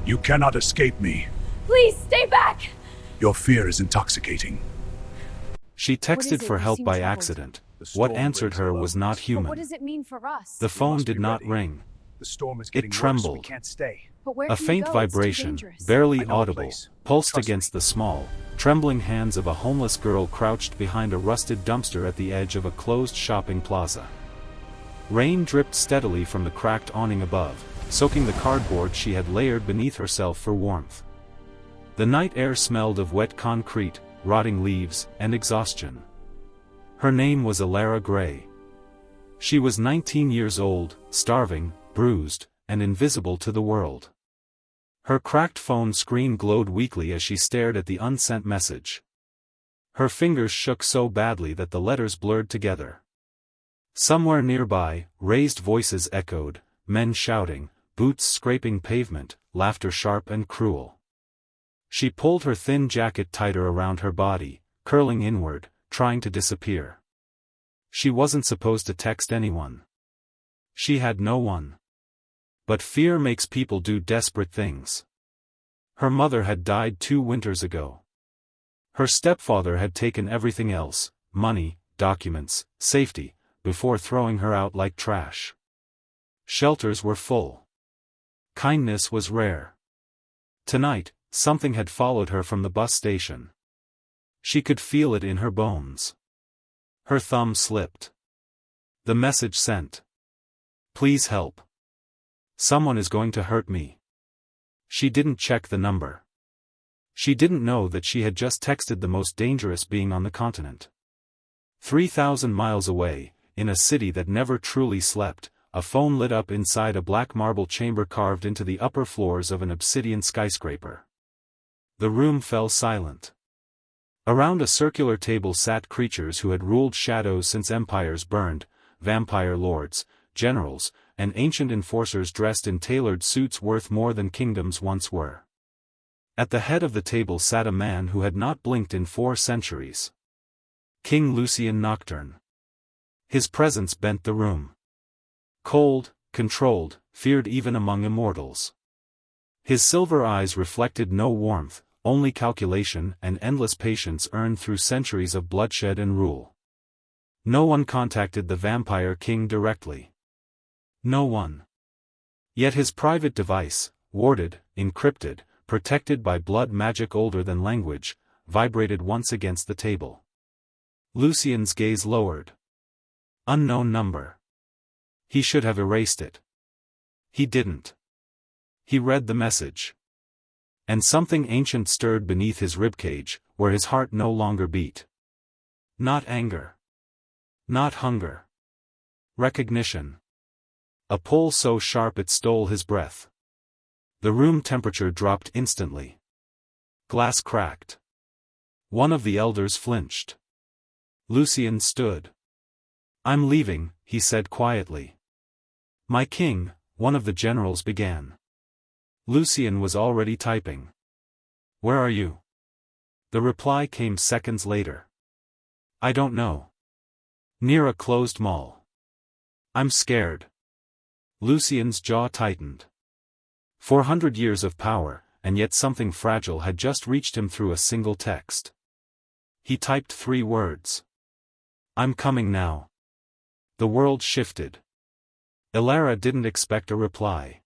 You cannot escape me. Please, stay back! Your fear is intoxicating. She texted for help by accident. What answered her was not But human. what does it mean for us? The phone must did be not ready. ring. The storm is getting worse. trembled. We can't stay. But where A can we faint go? It's too vibration, dangerous. barely I know a audible, place. pulsed Trust against me. the small, trembling hands of a homeless girl crouched behind a rusted dumpster at the edge of a closed shopping plaza. Rain dripped steadily from the cracked awning above, soaking the cardboard she had layered beneath herself for warmth. The night air smelled of wet concrete, rotting leaves, and exhaustion. Her name was Alara Gray. She was 19 years old, starving, bruised, and invisible to the world. Her cracked phone screen glowed weakly as she stared at the unsent message. Her fingers shook so badly that the letters blurred together. Somewhere nearby, raised voices echoed, men shouting, boots scraping pavement, laughter sharp and cruel. She pulled her thin jacket tighter around her body, curling inward, trying to disappear. She wasn't supposed to text anyone. She had no one. But fear makes people do desperate things. Her mother had died 2 winters ago. Her stepfather had taken everything else, money, documents, safety, before throwing her out like trash. Shelters were full. Kindness was rare. Tonight, something had followed her from the bus station. She could feel it in her bones. Her thumb slipped. The message sent. Please help. Someone is going to hurt me. She didn't check the number. She didn't know that she had just texted the most dangerous being on the continent. 3,000 miles away, in a city that never truly slept, a phone lit up inside a black marble chamber carved into the upper floors of an obsidian skyscraper. The room fell silent. Around a circular table sat creatures who had ruled shadows since empires burned, vampire lords, generals, and ancient enforcers dressed in tailored suits worth more than kingdoms once were. At the head of the table sat a man who had not blinked in 4 centuries. King Lucien Nocturne. His presence bent the room. Cold, controlled, feared even among immortals. His silver eyes reflected no warmth, only calculation and endless patience earned through centuries of bloodshed and rule. No one contacted the Vampire King directly. No one. Yet his private device, warded, encrypted, protected by blood magic older than language, vibrated once against the table. Lucien's gaze lowered. Unknown number. He should have erased it. He didn't. He read the message. And something ancient stirred beneath his ribcage, where his heart no longer beat. Not anger. Not hunger. Recognition. A pull so sharp it stole his breath. The room temperature dropped instantly. Glass cracked. One of the elders flinched. Lucien stood. I'm leaving, he said quietly. My king, one of the generals began. Lucien was already typing. Where are you? The reply came seconds later. I don't know. Near a closed mall. I'm scared. Lucien's jaw tightened. 400 years of power, and yet something fragile had just reached him through a single text. He typed 3 words. I'm coming now. The world shifted. Alara didn't expect a reply.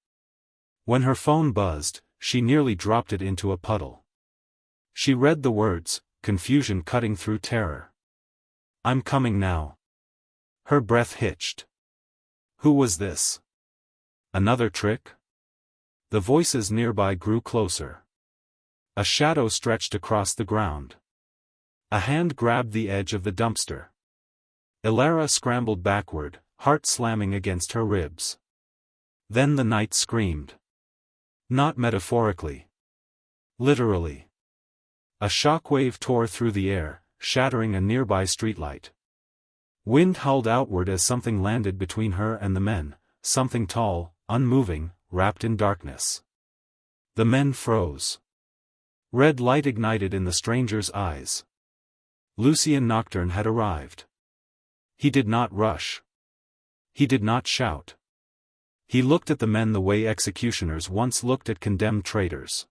When her phone buzzed, she nearly dropped it into a puddle. She read the words, confusion cutting through terror. I'm coming now. Her breath hitched. Who was this? Another trick? The voices nearby grew closer. A shadow stretched across the ground. A hand grabbed the edge of the dumpster. Alara scrambled backward, heart slamming against her ribs. Then the night screamed. Not metaphorically. Literally. A shockwave tore through the air, shattering a nearby streetlight. Wind howled outward as something landed between her and the men, something tall, unmoving, wrapped in darkness. The men froze. Red light ignited in the stranger's eyes. Lucien Nocturne had arrived. He did not rush. He did not shout. He looked at the men the way executioners once looked at condemned traitors.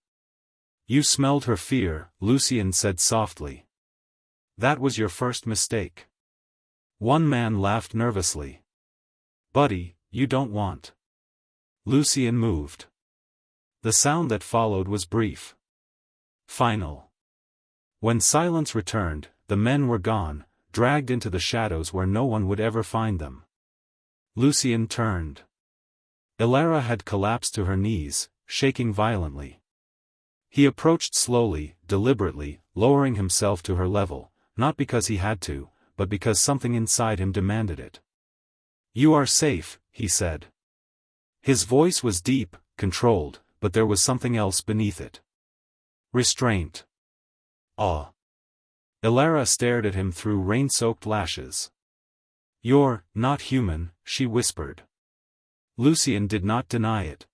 You smelled her fear, Lucien said softly. That was your first mistake. One man laughed nervously. Buddy, you don't want. Lucien moved. The sound that followed was brief. Final. When silence returned, the men were gone, dragged into the shadows where no one would ever find them. Lucien turned. Ilara had collapsed to her knees, shaking violently. He approached slowly, deliberately, lowering himself to her level, not because he had to, but because something inside him demanded it. You are safe, he said. His voice was deep, controlled, but there was something else beneath it. Restraint. Awe. Ilara stared at him through rain-soaked lashes. You're not human, she whispered. Lucien did not deny it.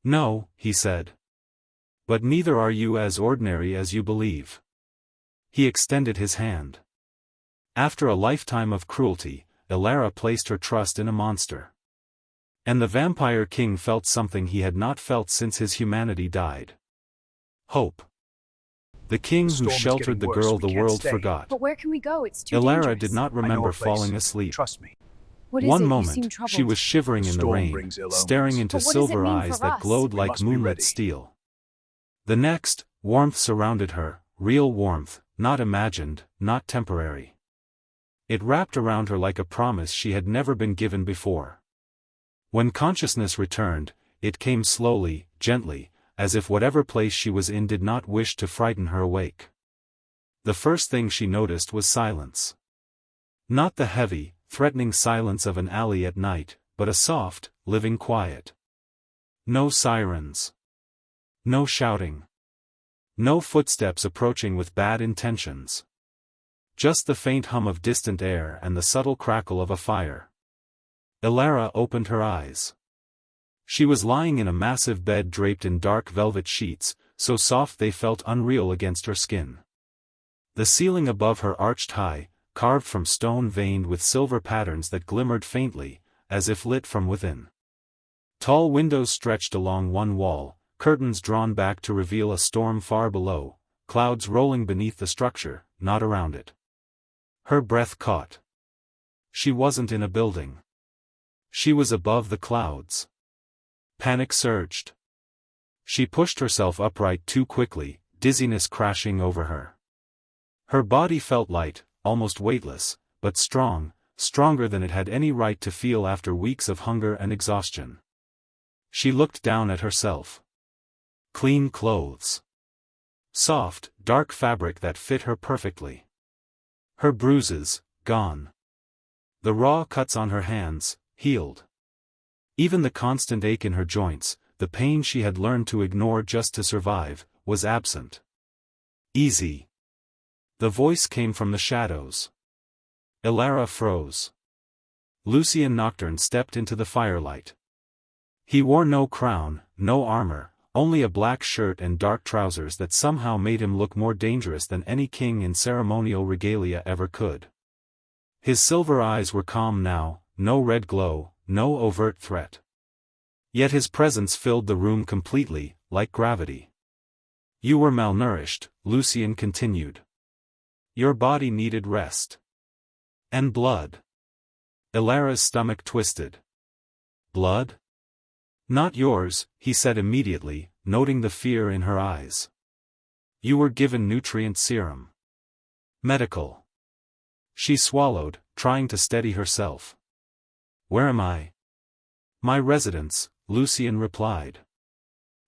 No, he said. But neither are you as ordinary as you believe. He extended his hand. After a lifetime of cruelty, Ilara placed her trust in a monster. And the Vampire King felt something he had not felt since his humanity died. Hope. The king who sheltered the girl the world forgot. But where can we go? It's too Ilara dangerous. did not remember falling asleep. Trust me. What is One it? You moment, seem troubled. she was shivering in the Storm rain, brings ill staring omens. into But what does it silver mean eyes for that us? glowed We like must be moonlit ready. steel. The next, warmth surrounded her, real warmth, not imagined, not temporary. It wrapped around her like a promise she had never been given before. When consciousness returned, it came slowly, gently, as if whatever place she was in did not wish to frighten her awake. The first thing she noticed was silence. Not the heavy, threatening silence of an alley at night, but a soft, living quiet. No sirens. No shouting. No footsteps approaching with bad intentions. Just the faint hum of distant air and the subtle crackle of a fire. Ilara opened her eyes. She was lying in a massive bed draped in dark velvet sheets, so soft they felt unreal against her skin. The ceiling above her arched high, carved from stone veined with silver patterns that glimmered faintly, as if lit from within. Tall windows stretched along one wall, curtains drawn back to reveal a storm far below, clouds rolling beneath the structure, not around it. Her breath caught. She wasn't in a building. She was above the clouds. Panic surged. She pushed herself upright too quickly, dizziness crashing over her. Her body felt light, almost weightless, but strong, stronger than it had any right to feel after weeks of hunger and exhaustion. She looked down at herself. Clean clothes. Soft, dark fabric that fit her perfectly. Her bruises, gone. The raw cuts on her hands, healed. Even the constant ache in her joints, the pain she had learned to ignore just to survive, was absent. Easy. The voice came from the shadows. Ilara froze. Lucien Nocturne stepped into the firelight. He wore no crown, no armor, only a black shirt and dark trousers that somehow made him look more dangerous than any king in ceremonial regalia ever could. His silver eyes were calm now, no red glow, no overt threat. Yet his presence filled the room completely, like gravity. You were malnourished, Lucien continued. Your body needed rest. And blood. Ilara's stomach twisted. Blood? Not yours, he said immediately, noting the fear in her eyes. You were given nutrient serum. Medical. She swallowed, trying to steady herself. Where am I? My residence, Lucien replied.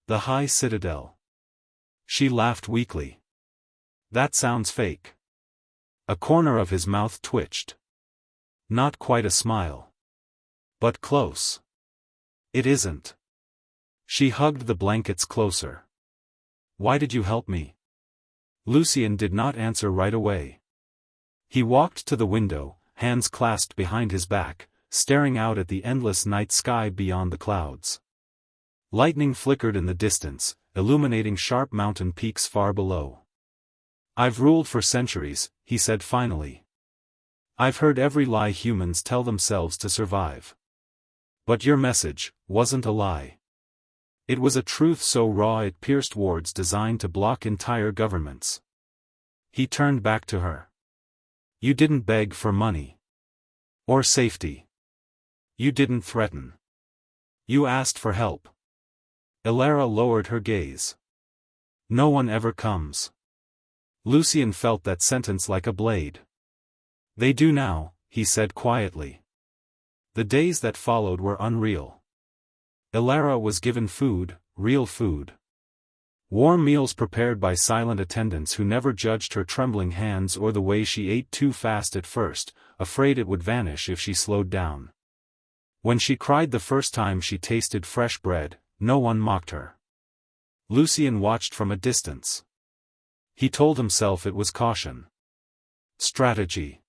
The High Citadel. She laughed weakly. That sounds fake. A corner of his mouth twitched. Not quite a smile. But close. It isn't. She hugged the blankets closer. Why did you help me? Lucien did not answer right away. He walked to the window, hands clasped behind his back, staring out at the endless night sky beyond the clouds. Lightning flickered in the distance, illuminating sharp mountain peaks far below. I've ruled for centuries, he said finally. I've heard every lie humans tell themselves to survive. But your message wasn't a lie. It was a truth so raw it pierced words designed to block entire governments. He turned back to her. You didn't beg for money. Or safety. You didn't threaten. You asked for help. Elara lowered her gaze. No one ever comes. Lucian felt that sentence like a blade. They do now, he said quietly. The days that followed were unreal. Elara was given food, real food. Warm meals prepared by silent attendants who never judged her trembling hands or the way she ate too fast at first, afraid it would vanish if she slowed down. When she cried the first time she tasted fresh bread, no one mocked her. Lucian watched from a distance. He told himself it was caution. Strategy.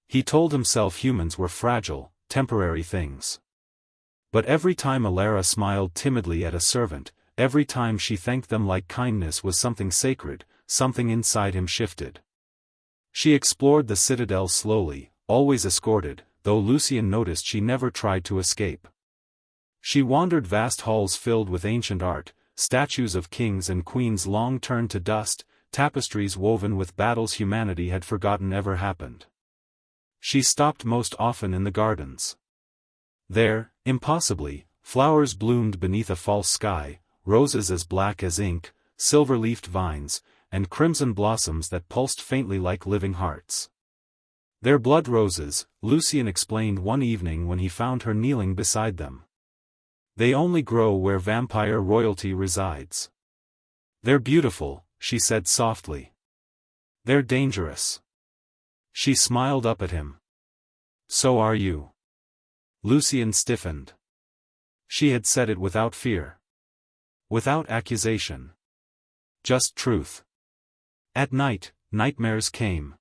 He told himself humans were fragile, temporary things. But every time Elara smiled timidly at a servant, every time she thanked them like kindness was something sacred, something inside him shifted. She explored the citadel slowly, always escorted, though Lucian noticed she never tried to escape. She wandered vast halls filled with ancient art, statues of kings and queens long turned to dust, tapestries woven with battles humanity had forgotten ever happened. She stopped most often in the gardens. There, impossibly, flowers bloomed beneath a false sky, roses as black as ink, silver-leafed vines, and crimson blossoms that pulsed faintly like living hearts. Their blood roses, Lucian explained one evening when he found her kneeling beside them. They only grow where vampire royalty resides. They're beautiful, she said softly. They're dangerous. She smiled up at him. So are you. Lucian stiffened. She had said it without fear. Without accusation. Just truth. At night, nightmares came.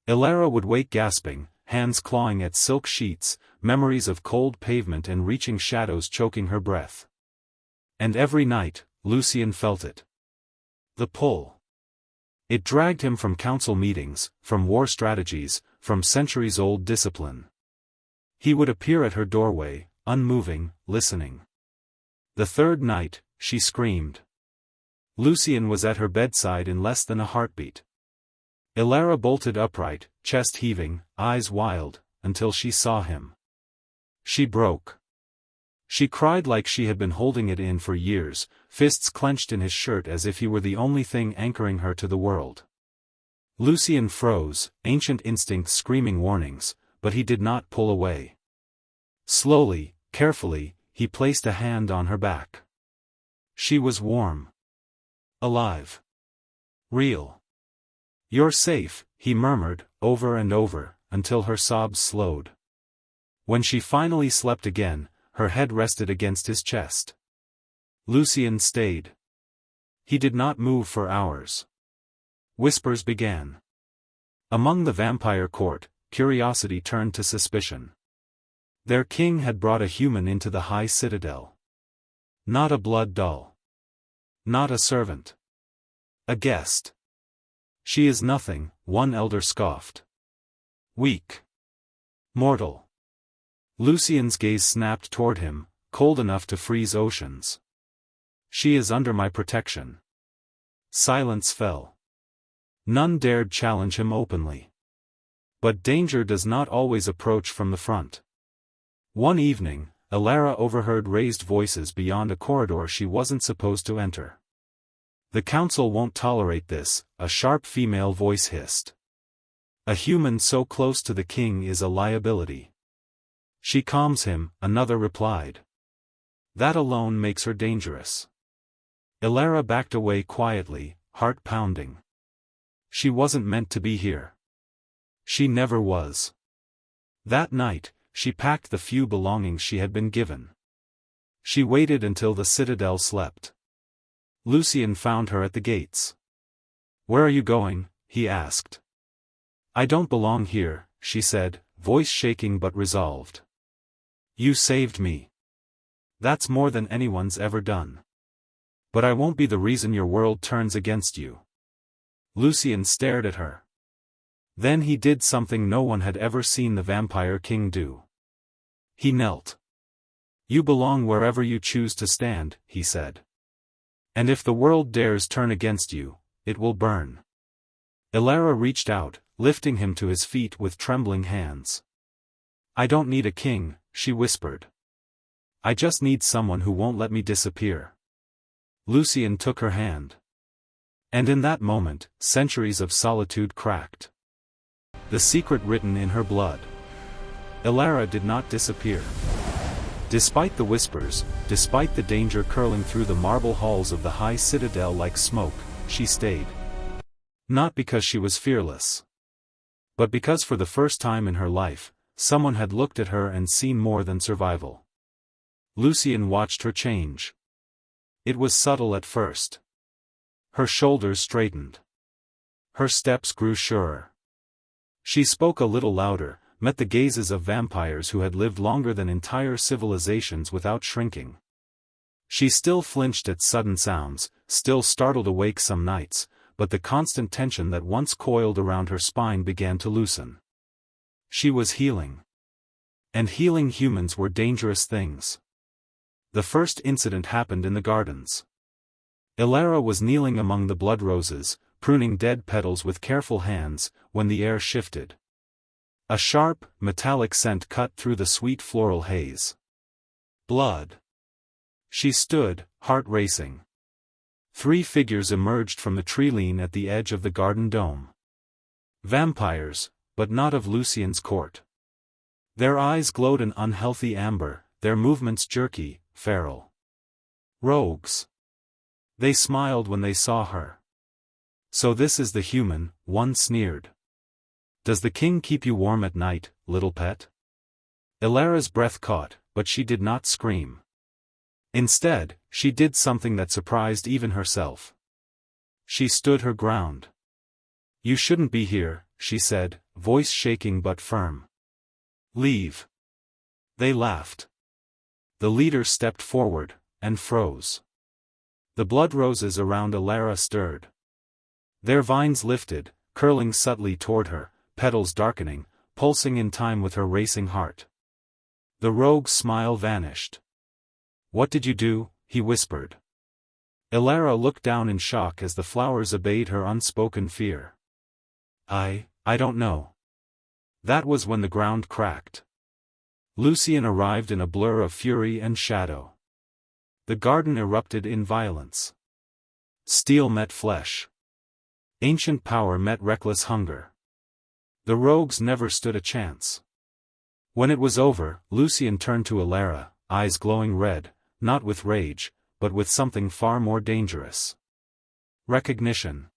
Elara would wake gasping, hands clawing at silk sheets, memories of cold pavement and reaching shadows choking her breath. And every night, Lucian felt it. The pull. It dragged him from council meetings, from war strategies, from centuries-old discipline. He would appear at her doorway, unmoving, listening. The third night, she screamed. Lucian was at her bedside in less than a heartbeat. Elara bolted upright, chest heaving, eyes wild, until she saw him. She broke. She cried like she had been holding it in for years, fists clenched in his shirt as if he were the only thing anchoring her to the world. Lucian froze, ancient instincts screaming warnings, but he did not pull away. Slowly, carefully, he placed a hand on her back. She was warm. Alive. Real. You're safe, he murmured, over and over, until her sobs slowed. When she finally slept again, her head rested against his chest. Lucian stayed. He did not move for hours. Whispers began. Among the vampire court, curiosity turned to suspicion. Their king had brought a human into the high citadel. Not a blood doll. Not a servant. A guest. She is nothing, one elder scoffed. Weak. Mortal. Lucian's gaze snapped toward him, cold enough to freeze oceans. She is under my protection. Silence fell. None dared challenge him openly. But danger does not always approach from the front. One evening, Elara overheard raised voices beyond a corridor she wasn't supposed to enter. The council won't tolerate this, a sharp female voice hissed. A human so close to the king is a liability. She calms him, another replied. That alone makes her dangerous. Elara backed away quietly, heart pounding. She wasn't meant to be here. She never was. That night, she packed the few belongings she had been given. She waited until the citadel slept. Lucian found her at the gates. Where are you going? He asked. I don't belong here, she said, voice shaking but resolved. You saved me. That's more than anyone's ever done. But I won't be the reason your world turns against you. Lucian stared at her. Then he did something no one had ever seen the Vampire King do. He knelt. You belong wherever you choose to stand, he said. And if the world dares turn against you, it will burn. Elara reached out, lifting him to his feet with trembling hands. I don't need a king, she whispered. I just need someone who won't let me disappear. Lucian took her hand. And in that moment, centuries of solitude cracked. The secret written in her blood. Elara did not disappear. Despite the whispers, despite the danger curling through the marble halls of the high citadel like smoke, she stayed. Not because she was fearless. But because for the first time in her life, someone had looked at her and seen more than survival. Lucian watched her change. It was subtle at first. Her shoulders straightened. Her steps grew surer. She spoke a little louder, met the gazes of vampires who had lived longer than entire civilizations without shrinking. She still flinched at sudden sounds, still startled awake some nights, but the constant tension that once coiled around her spine began to loosen. She was healing. And healing humans were dangerous things. The first incident happened in the gardens. Elara was kneeling among the blood roses, pruning dead petals with careful hands, when the air shifted. A sharp, metallic scent cut through the sweet floral haze. Blood. She stood, heart racing. 3 figures emerged from the tree-line at the edge of the garden dome. Vampires, but not of Lucian's court. Their eyes glowed an unhealthy amber, their movements jerky, feral. Rogues. They smiled when they saw her. So this is the human, one sneered. Does the king keep you warm at night, little pet? Elara's breath caught, but she did not scream. Instead, she did something that surprised even herself. She stood her ground. You shouldn't be here, she said, voice shaking but firm. Leave. They laughed. The leader stepped forward, and froze. The blood roses around Elara stirred. Their vines lifted, curling subtly toward her, petals darkening, pulsing in time with her racing heart. The rogue's smile vanished. What did you do? He whispered. Elara looked down in shock as the flowers obeyed her unspoken fear. I don't know. That was when the ground cracked. Lucian arrived in a blur of fury and shadow. The garden erupted in violence. Steel met flesh. Ancient power met reckless hunger. The rogues never stood a chance. When it was over, Lucian turned to Elara, eyes glowing red, not with rage, but with something far more dangerous. Recognition.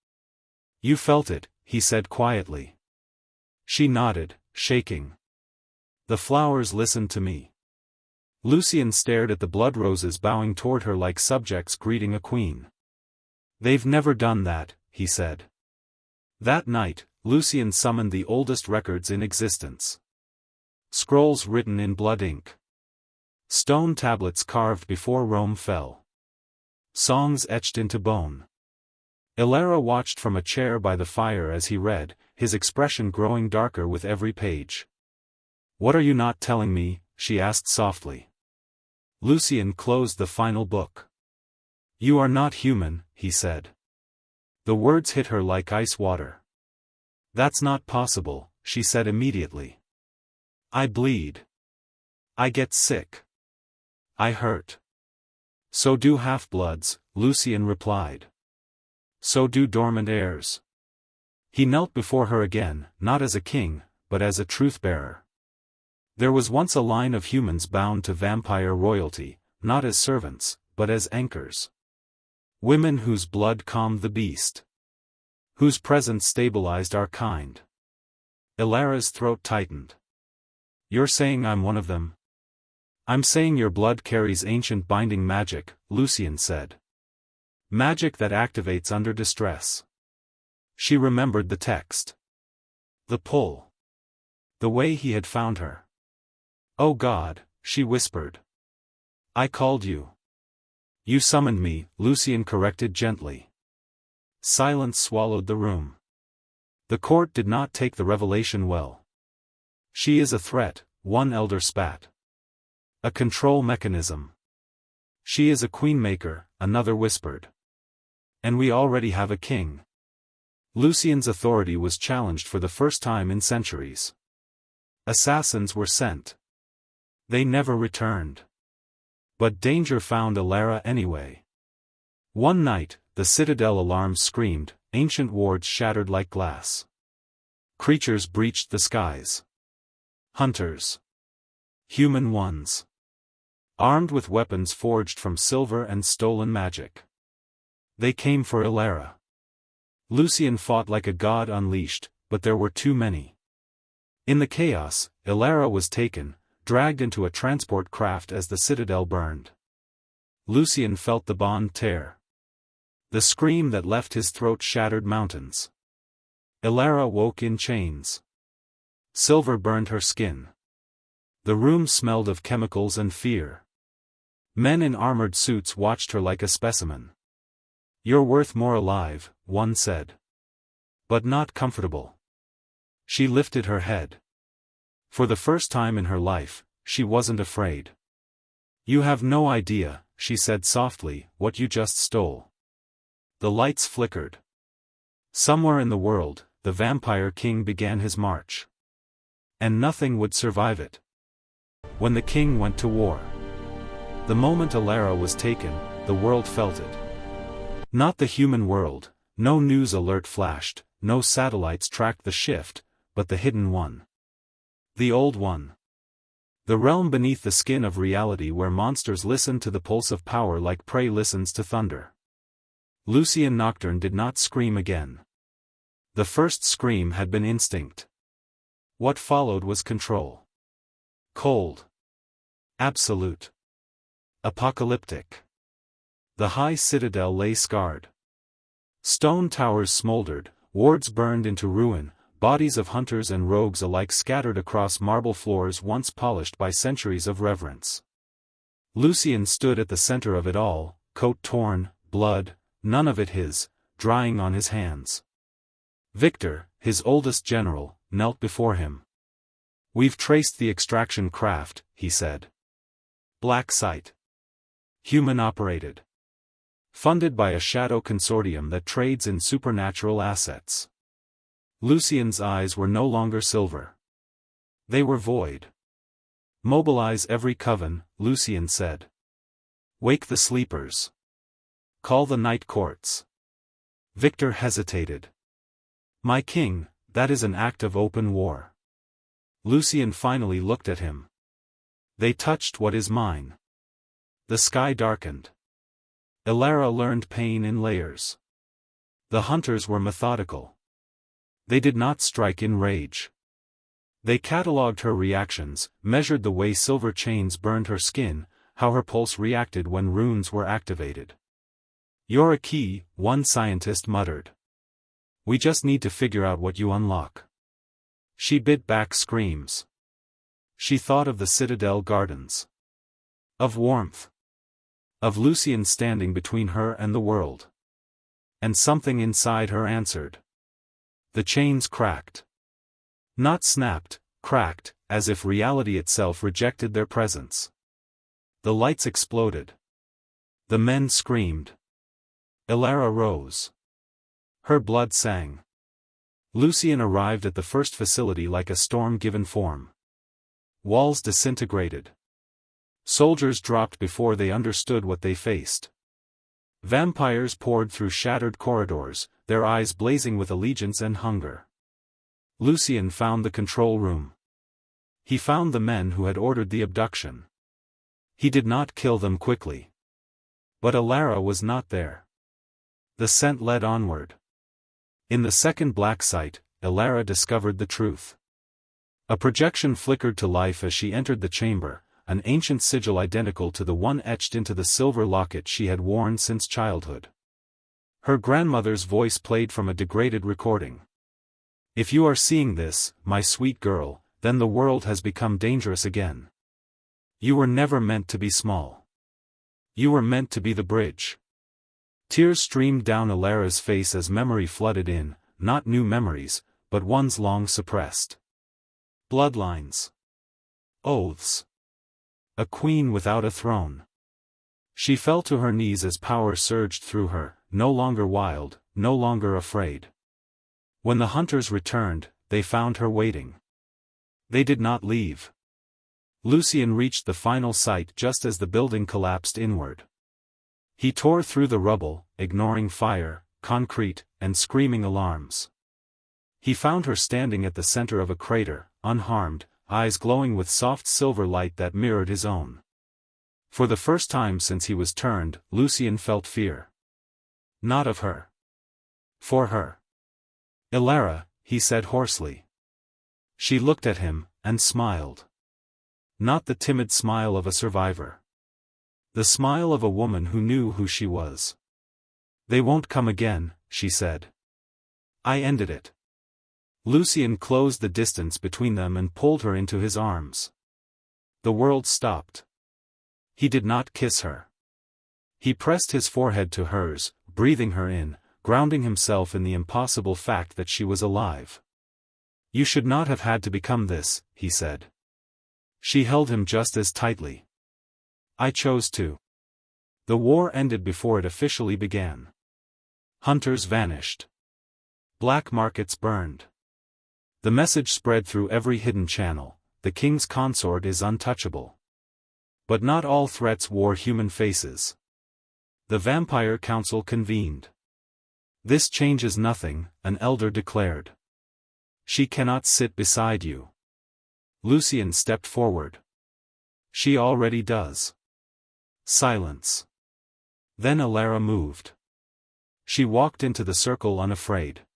You felt it, he said quietly. She nodded, shaking. The flowers listened to me. Lucian stared at the blood roses bowing toward her like subjects greeting a queen. They've never done that, he said. That night, Lucian summoned the oldest records in existence. Scrolls written in blood ink. Stone tablets carved before Rome fell. Songs etched into bone. Elara watched from a chair by the fire as he read, his expression growing darker with every page. What are you not telling me? She asked softly. Lucian closed the final book. You are not human, he said. The words hit her like ice water. That's not possible, she said immediately. I bleed. I get sick. I hurt. So do half-bloods, Lucian replied. So do dormant heirs. He knelt before her again, not as a king, but as a truth-bearer. There was once a line of humans bound to vampire royalty, not as servants, but as anchors. Women whose blood calmed the beast. Whose presence stabilized our kind. Elara's throat tightened. You're saying I'm one of them? I'm saying your blood carries ancient binding magic, Lucian said. Magic that activates under distress. She remembered the text. The pull. The way he had found her. Oh God, she whispered. I called you. You summoned me, Lucian corrected gently. Silence swallowed the room. The court did not take the revelation well. She is a threat, one elder spat. A control mechanism. She is a queenmaker, another whispered. And we already have a king. Lucien's authority was challenged for the first time in centuries. Assassins were sent. They never returned. But danger found Alara anyway. One night, the citadel alarms screamed, ancient wards shattered like glass. Creatures breached the skies. Hunters. Human ones. Armed with weapons forged from silver and stolen magic. They came for Alara. Lucien fought like a god unleashed, but there were too many. In the chaos, Alara was taken, dragged into a transport craft as the citadel burned. Lucien felt the bond tear. The scream that left his throat shattered mountains. Alara woke in chains. Silver burned her skin. The room smelled of chemicals and fear. Men in armored suits watched her like a specimen. "You're worth more alive," one said. But not comfortable. She lifted her head. For the first time in her life, she wasn't afraid. "You have no idea," she said softly, "what you just stole." The lights flickered. Somewhere in the world, the vampire king began his march. And nothing would survive it. When the king went to war. The moment Alara was taken, the world felt it. Not the human world, no news alert flashed, no satellites tracked the shift, but the hidden one. The old one. The realm beneath the skin of reality where monsters listen to the pulse of power like prey listens to thunder. Lucien Nocturne did not scream again. The first scream had been instinct. What followed was control. Cold. Absolute. Apocalyptic. The high citadel lay scarred. Stone towers smoldered, wards burned into ruin, bodies of hunters and rogues alike scattered across marble floors once polished by centuries of reverence. Lucien stood at the center of it all, coat torn, blood, none of it his, drying on his hands. Victor, his oldest general, knelt before him. "We've traced the extraction craft," he said. "Black site. Human operated. Funded by a shadow consortium that trades in supernatural assets." Lucien's eyes were no longer silver. They were void. "Mobilize every coven," Lucien said. "Wake the sleepers. Call the night courts." Victor hesitated. "My king, that is an act of open war." Lucien finally looked at him. "They touched what is mine." The sky darkened. Alara learned pain in layers. The hunters were methodical. They did not strike in rage. They catalogued her reactions, measured the way silver chains burned her skin, how her pulse reacted when runes were activated. "You're a key," one scientist muttered. "We just need to figure out what you unlock." She bit back screams. She thought of the Citadel gardens. Of warmth. Of Lucien standing between her and the world. And something inside her answered. The chains cracked. Not snapped, cracked, as if reality itself rejected their presence. The lights exploded. The men screamed. Alara rose. Her blood sang. Lucien arrived at the first facility like a storm given form. Walls disintegrated. Soldiers dropped before they understood what they faced. Vampires poured through shattered corridors, their eyes blazing with allegiance and hunger. Lucien found the control room. He found the men who had ordered the abduction. He did not kill them quickly. But Alara was not there. The scent led onward. In the second black site, Alara discovered the truth. A projection flickered to life as she entered the chamber, an ancient sigil identical to the one etched into the silver locket she had worn since childhood. Her grandmother's voice played from a degraded recording. "If you are seeing this, my sweet girl, then the world has become dangerous again. You were never meant to be small. You were meant to be the bridge." Tears streamed down Alara's face as memory flooded in, not new memories, but ones long suppressed. Bloodlines. Oaths. A queen without a throne. She fell to her knees as power surged through her, no longer wild, no longer afraid. When the hunters returned, they found her waiting. They did not leave. Lucien reached the final site just as the building collapsed inward. He tore through the rubble, ignoring fire, concrete, and screaming alarms. He found her standing at the center of a crater, unharmed, eyes glowing with soft silver light that mirrored his own. For the first time since he was turned, Lucien felt fear. Not of her. For her. "Ilara," he said hoarsely. She looked at him, and smiled. Not the timid smile of a survivor. The smile of a woman who knew who she was. "They won't come again," she said. "I ended it." Lucien closed the distance between them and pulled her into his arms. The world stopped. He did not kiss her. He pressed his forehead to hers, breathing her in, grounding himself in the impossible fact that she was alive. "You should not have had to become this," he said. She held him just as tightly. "I chose to." The war ended before it officially began. Hunters vanished. Black markets burned. The message spread through every hidden channel: the king's consort is untouchable. But not all threats wore human faces. The Vampire Council convened. "This changes nothing," an elder declared. "She cannot sit beside you." Lucien stepped forward. "She already does." Silence. Then Ilara moved. She walked into the circle unafraid.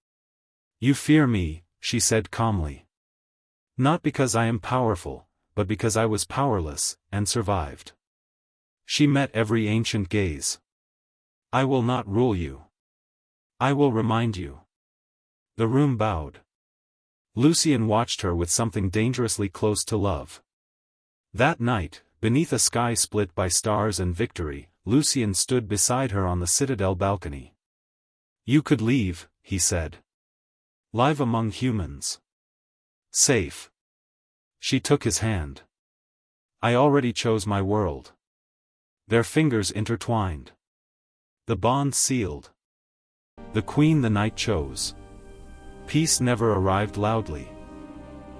"You fear me," she said calmly. "Not because I am powerful, but because I was powerless, and survived." She met every ancient gaze. "I will not rule you. I will remind you." The room bowed. Lucien watched her with something dangerously close to love. That night, beneath a sky split by stars and victory, Lucien stood beside her on the citadel balcony. "You could leave," he said. "Live among humans. Safe." She took his hand. "I already chose my world." Their fingers intertwined. The bond sealed. The queen the night chose. Peace never arrived loudly.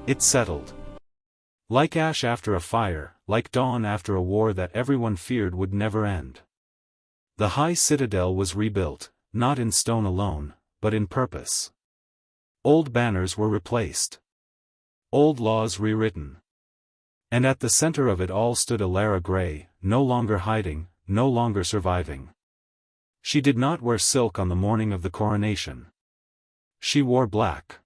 It settled. Like ash after a fire, like dawn after a war that everyone feared would never end. The high citadel was rebuilt, not in stone alone, but in purpose. Old banners were replaced. Old laws rewritten. And at the center of it all stood Ilara Grey, no longer hiding, no longer surviving. She did not wear silk on the morning of the coronation. She wore black.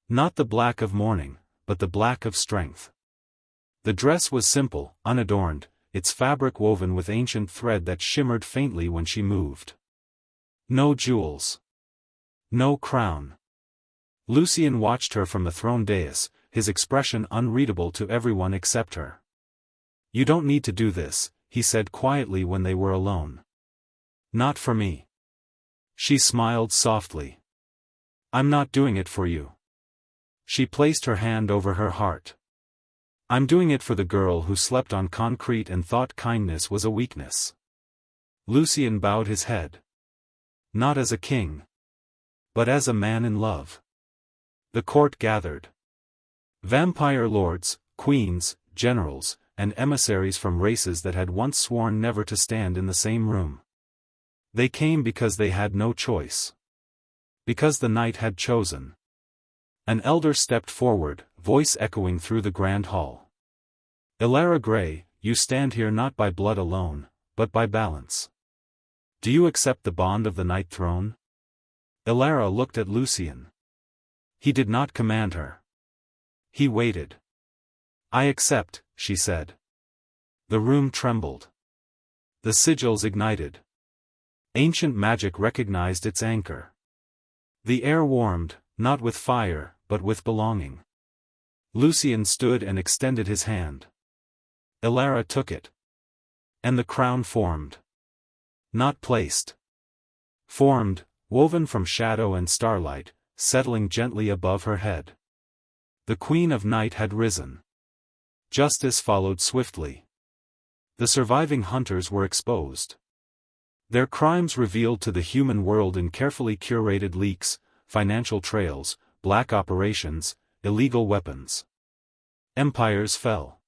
Not the black of mourning, but the black of strength. The dress was simple, unadorned, its fabric woven with ancient thread that shimmered faintly when she moved. No jewels. No crown. Lucien watched her from the throne dais, his expression unreadable to everyone except her. "You don't need to do this," he said quietly when they were alone. "Not for me." She smiled softly. "I'm not doing it for you." She placed her hand over her heart. "I'm doing it for the girl who slept on concrete and thought kindness was a weakness." Lucien bowed his head. Not as a king, but as a man in love. The court gathered. Vampire lords, queens, generals, and emissaries from races that had once sworn never to stand in the same room. They came because they had no choice. Because the night had chosen. An elder stepped forward, voice echoing through the grand hall. "Ilara Grey, you stand here not by blood alone, but by balance. Do you accept the bond of the Night Throne?" Ilara looked at Lucien. He did not command her. He waited. "I accept," she said. The room trembled. The sigils ignited. Ancient magic recognized its anchor. The air warmed, not with fire, but with belonging. Lucien stood and extended his hand. Ilara took it. And the crown formed. Not placed. Formed, woven from shadow and starlight, settling gently above her head. The Queen of Night had risen. Justice followed swiftly. The surviving hunters were exposed. Their crimes revealed to the human world in carefully curated leaks, financial trails, black operations, illegal weapons. Empires fell.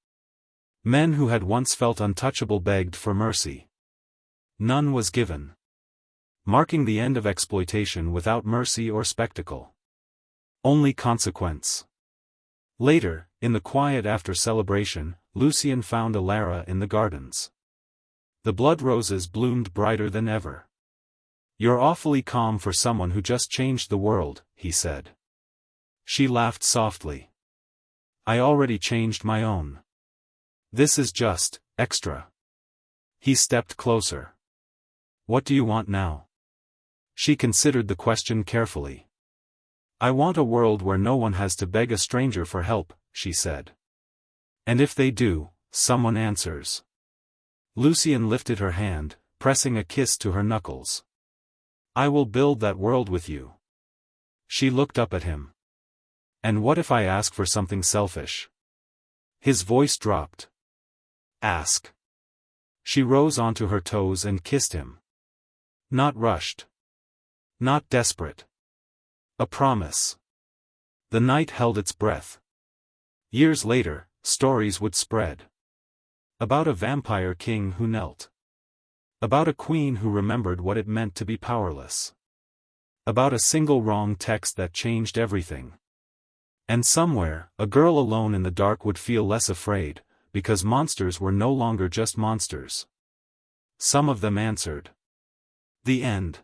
Men who had once felt untouchable begged for mercy. None was given. Marking the end of exploitation without mercy or spectacle. Only consequence. Later, in the quiet after celebration, Lucien found Alara in the gardens. The blood roses bloomed brighter than ever. "You're awfully calm for someone who just changed the world," he said. She laughed softly. "I already changed my own. This is just extra." He stepped closer. "What do you want now?" She considered the question carefully. "I want a world where no one has to beg a stranger for help," she said. "And if they do, someone answers." Lucien lifted her hand, pressing a kiss to her knuckles. "I will build that world with you." She looked up at him. "And what if I ask for something selfish?" His voice dropped. "Ask." She rose onto her toes and kissed him. Not rushed. Not desperate. A promise. The night held its breath. Years later, stories would spread. About a vampire king who knelt. About a queen who remembered what it meant to be powerless. About a single wrong text that changed everything. And somewhere, a girl alone in the dark would feel less afraid, because monsters were no longer just monsters. Some of them answered. The end.